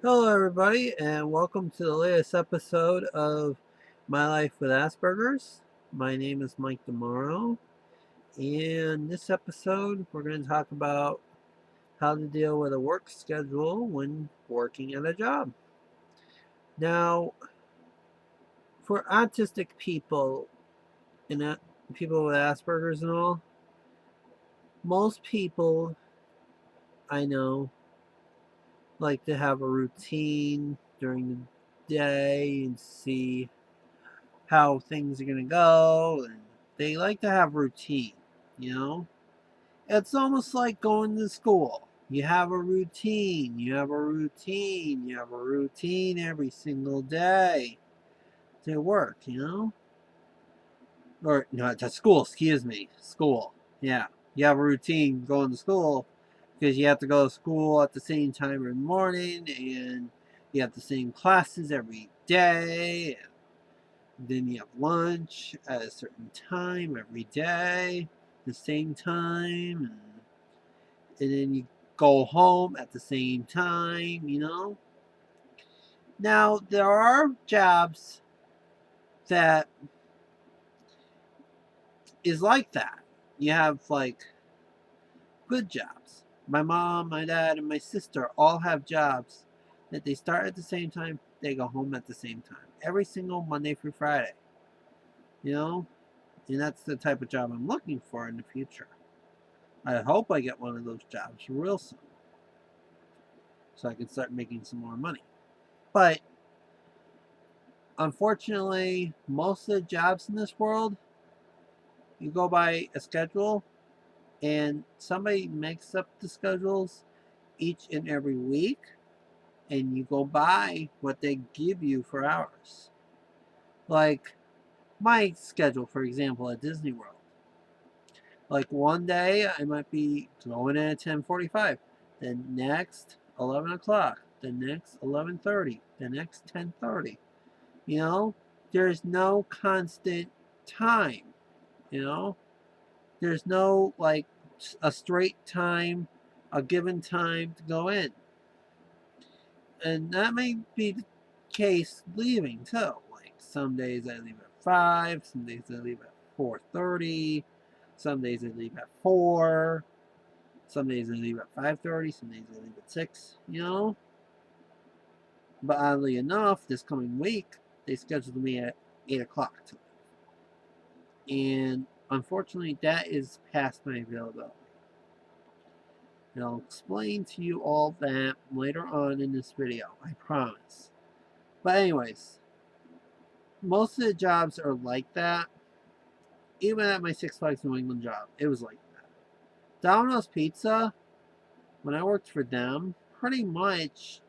Hello, everybody, and welcome to the latest episode of My Life with Asperger's. My name is Mike Demaro, and this episode we're going to talk about how to deal with a work schedule when working at a job. Now, for autistic people and people with Asperger's and all, most people I know like to have a routine during the day and see how things are going to go, and they like to have routine, you know? It's almost like going to school. You have a routine, you have a routine, you have a routine every single day to work, you know? Or, no, to school, excuse me. School. Yeah. You have a routine going to school because you have to go to school at the same time every morning, and you have the same classes every day. Then you have lunch at a certain time every day, the same time, and then you go home at the same time, you know? Now, there are jobs that is like that. You have, like, good jobs. My mom, my dad, and my sister all have jobs that they start at the same time, they go home at the same time. Every single Monday through Friday, you know? And that's the type of job I'm looking for in the future. I hope I get one of those jobs real soon so I can start making some more money. But unfortunately, most of the jobs in this world, you go by a schedule and somebody makes up the schedules each and every week, and you go by what they give you for hours. Like my schedule, for example, at Disney World. Like one day I might be going in at 10:45, the next 11 o'clock, the next 11:30, the next 10:30. You know, there's no constant time. You know, there's no like a straight time, a given time to go in, and that may be the case leaving too. Like some days I leave at 5, some days I leave at 4:30, some days I leave at 4. Some days I leave at 5:30, some days I leave at 6, you know? But oddly enough, this coming week, they scheduled me at 8 o'clock to leave. And unfortunately, that is past my availability. And I'll explain to you all that later on in this video, I promise. But anyways, most of the jobs are like that. Even at my Six Flags New England job, it was like that. Domino's Pizza, when I worked for them, pretty much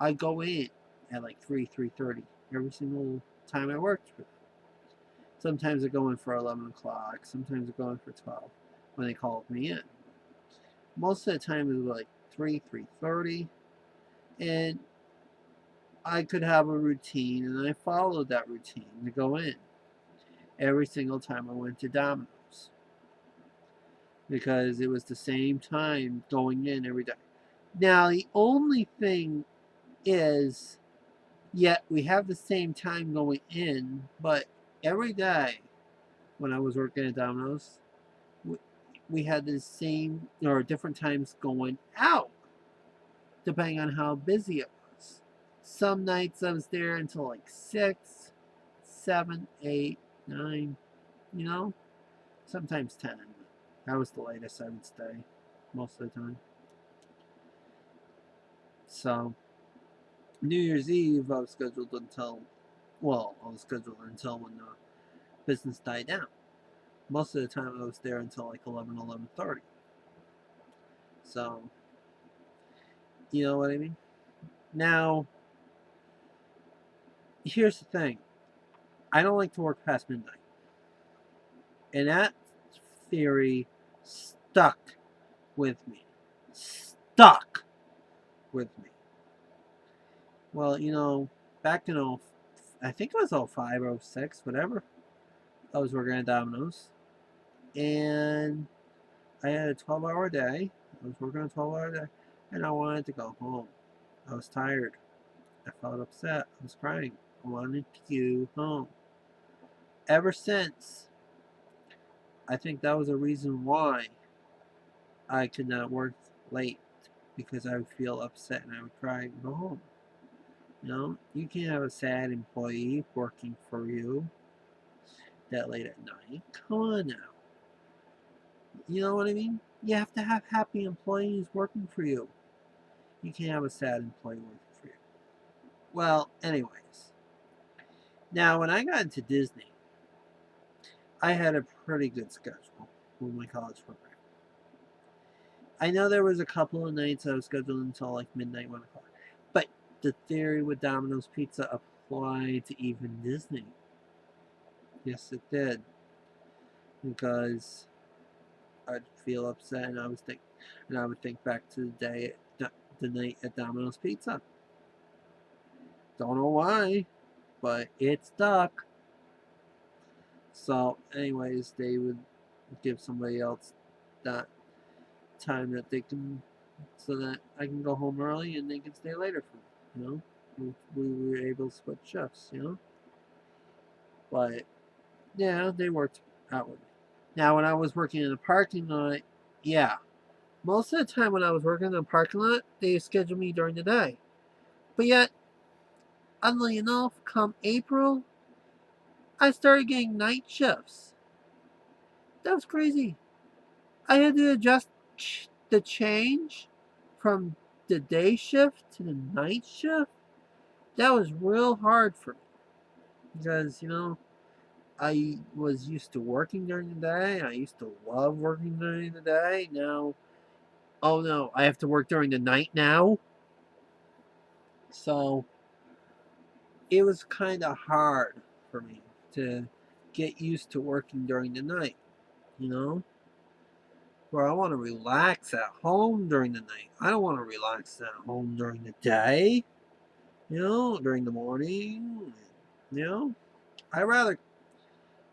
I go in at like 3:30 every single time I worked for them. Sometimes I go in for 11 o'clock, sometimes I go in for 12 when they called me in. Most of the time it was like 3:30, and I could have a routine, and I followed that routine to go in every single time I went to Domino's because it was the same time going in every day. Now, the only thing is, yet we have the same time going in, but every day when I was working at Domino's, we had the same or different times going out, depending on how busy it was. Some nights I was there until like 6, 7, 8, 9, you know, sometimes 10. That was the latest I would stay most of the time. So, New Year's Eve, I was scheduled until, well, I was scheduled until when the business died down. Most of the time I was there until like 11, 11:30. So, you know what I mean? Now, here's the thing. I don't like to work past midnight. And that theory stuck with me. Stuck with me. Well, you know, back in I think it was 05 or 06, whatever. I was working at Domino's. And I had a 12-hour day. I was working a 12-hour day. And I wanted to go home. I was tired. I felt upset. I was crying. I wanted to go home. Ever since, I think that was a reason why I could not work late, because I would feel upset and I would cry and go home. You can't have a sad employee working for you that late at night. Come on now. You know what I mean? You have to have happy employees working for you. You can't have a sad employee working for you. Well, anyways. Now, when I got into Disney, I had a pretty good schedule with my college program. I know there was a couple of nights I was scheduled until like midnight, 1 o'clock. But the theory with Domino's Pizza applied to even Disney. Yes, it did. Because I'd feel upset and I would think back to the night at Domino's Pizza. Don't know why, but it stuck. So, anyways, they would give somebody else that time that they can, so that I can go home early and they can stay later for me. We were able to split shifts. But yeah, they worked out with me. Now, when I was working in the parking lot, yeah, most of the time when I was working in the parking lot, they scheduled me during the day. But yet, oddly enough, come April, I started getting night shifts. That was crazy. I had to adjust the change from the day shift to the night shift. That was real hard for me because, I was used to working during the day. I used to love working during the day. Now, oh no, I have to work during the night now. So it was kind of hard for me to get used to working during the night, you know? Where I want to relax at home during the night. I don't want to relax at home during the day, during the morning, you know? I rather,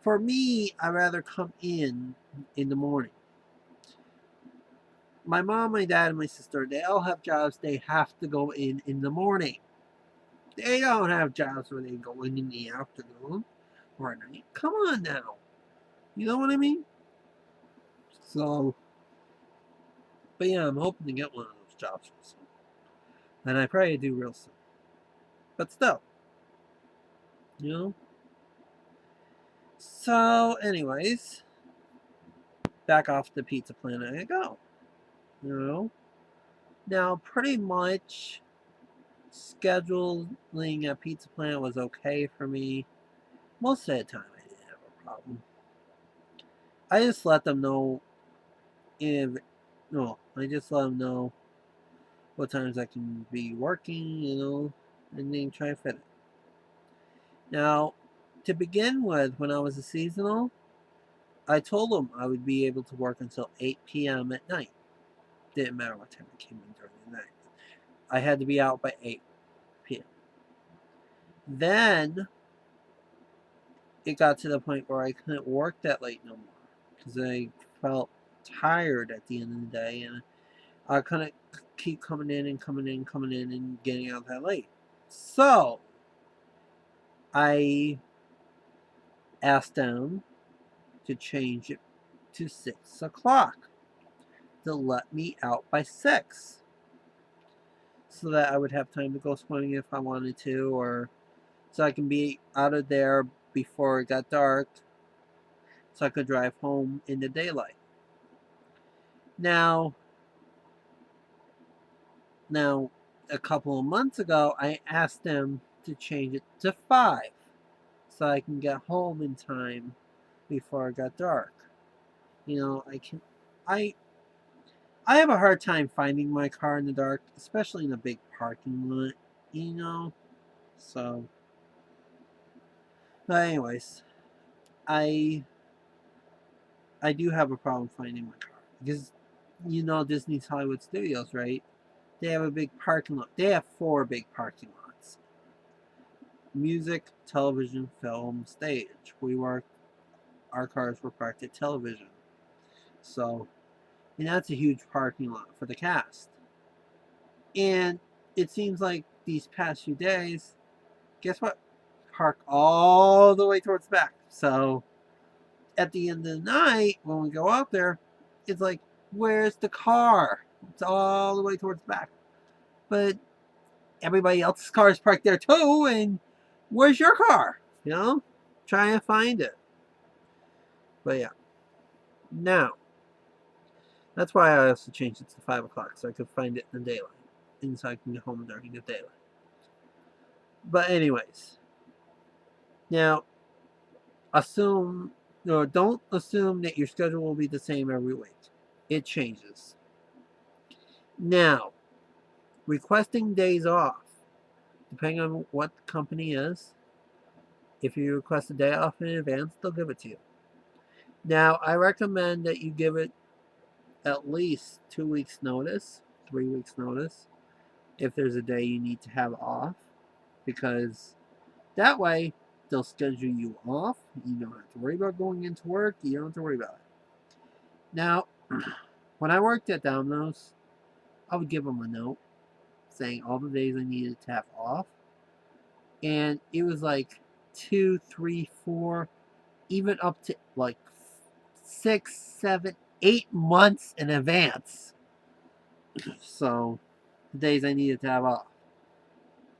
for me, I rather come in the morning. My mom, my dad, and my sister, they all have jobs they have to go in the morning. They don't have jobs where they go in the afternoon or at night. Come on now. You know what I mean? So, but yeah, I'm hoping to get one of those jobs real soon. And I probably do real soon. But still, you know? So, anyways, back off the pizza planet I go. Now, pretty much scheduling at Pizza Planet was okay for me. Most of the time, I didn't have a problem. I just let them know if no, I just let them know what times I can be working, and then try to fit it. Now, to begin with, when I was a seasonal, I told them I would be able to work until 8 p.m. at night. Didn't matter what time I came in during the night. I had to be out by 8 p.m. Then it got to the point where I couldn't work that late no more because I felt tired at the end of the day, and I couldn't keep coming in and getting out that late. So I asked them to change it to 6 o'clock to let me out by 6 so that I would have time to go swimming if I wanted to, or so I can be out of there before it got dark so I could drive home in the daylight. Now, a couple of months ago, I asked them to change it to 5 so I can get home in time before it got dark. I have a hard time finding my car in the dark, especially in a big parking lot. So, but anyways, I do have a problem finding my car because Disney's Hollywood Studios, right? They have a big parking lot. They have 4 big parking lots: music, television, film, stage. Our cars were parked at television, so and that's a huge parking lot for the cast. And it seems like these past few days, guess what? Park all the way towards the back. So at the end of the night, when we go out there, it's like, where's the car? It's all the way towards the back. But everybody else's car is parked there too, and where's your car? You know? Try and find it. But yeah. Now, that's why I also changed it to 5 o'clock, so I could find it in the daylight. And so I can get home during the daylight. But anyways. Now, don't assume that your schedule will be the same every week. It changes. Now, requesting days off, depending on what the company is, if you request a day off in advance, they'll give it to you. Now, I recommend that you give it at least 2 weeks notice, 3 weeks notice, if there's a day you need to have off, because that way they'll schedule you off. You don't have to worry about going into work. You don't have to worry about it. Now, when I worked at Domino's, I would give them a note saying all the days I needed to have off, and it was like 2, 3, 4, even up to like 6, 7, 8 months in advance. So the days I needed to have off,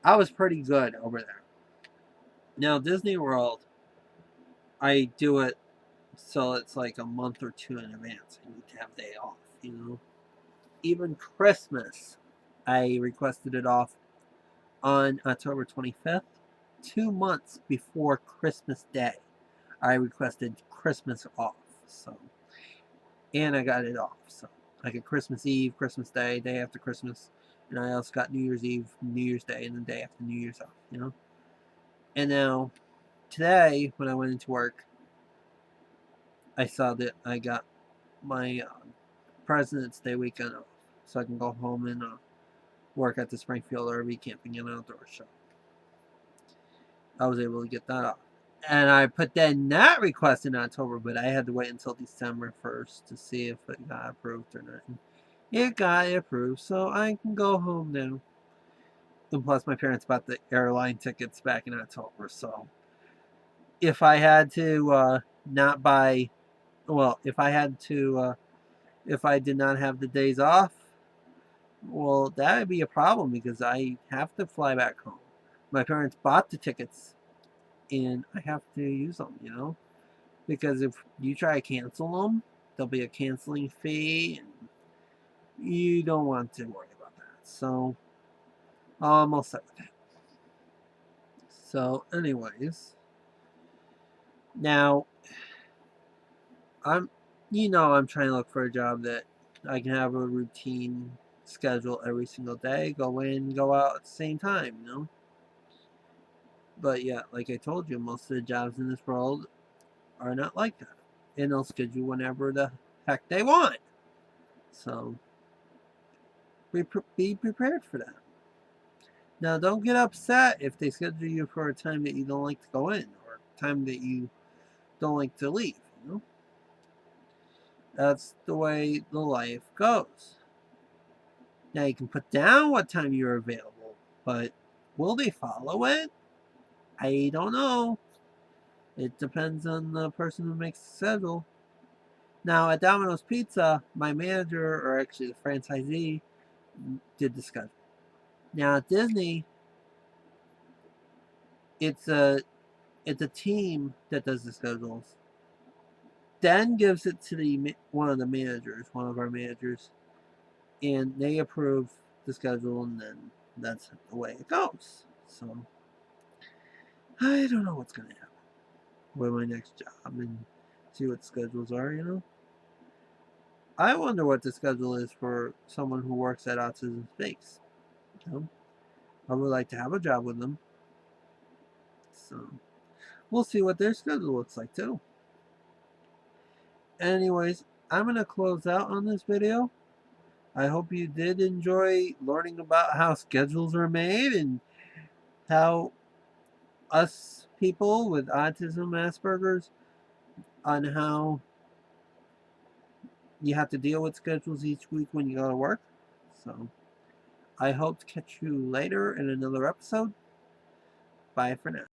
I was pretty good over there. Now Disney World, I do it so it's like a month or 2 in advance. I need to have a day off, you know. Even Christmas, I requested it off on October 25th, 2 months before Christmas Day. I requested Christmas off, so, and I got it off. So I got Christmas Eve, Christmas Day, day after Christmas, and I also got New Year's Eve, New Year's Day, and the day after New Year's off, you know. And now today, when I went into work, I saw that I got my President's Day weekend off, so I can go home and work at the Springfield RV Camping and Outdoor Show. I was able to get that off. And I put that request in October, but I had to wait until December 1st to see if it got approved or not. And it got approved, so I can go home now. And plus, my parents bought the airline tickets back in October, so if I had to not buy, well, if I did not have the days off, well, that would be a problem because I have to fly back home. My parents bought the tickets, and I have to use them, you know? Because if you try to cancel them, there'll be a canceling fee, and you don't want to worry about that. So, I'm all set with that. So, anyways, now, I'm trying to look for a job that I can have a routine schedule every single day, go in, go out at the same time, you know? But yeah, like I told you, most of the jobs in this world are not like that. And they'll schedule whenever the heck they want. So, be prepared for that. Now, don't get upset if they schedule you for a time that you don't like to go in, or a time that you don't like to leave, you know? That's the way the life goes. Now, you can put down what time you're available, but will they follow it? I don't know. It depends on the person who makes the schedule. Now, at Domino's Pizza, my manager, or actually the franchisee, did the schedule. Now, at Disney, it's a team that does the schedules. Then gives it to one of our managers, and they approve the schedule, and then that's the way it goes. So, I don't know what's going to happen with my next job and see what schedules are, you know. I wonder what the schedule is for someone who works at Autism Space. You know? I would like to have a job with them. So, we'll see what their schedule looks like too. Anyways, I'm going to close out on this video. I hope you did enjoy learning about how schedules are made and how us people with autism, Asperger's, on how you have to deal with schedules each week when you go to work. So, I hope to catch you later in another episode. Bye for now.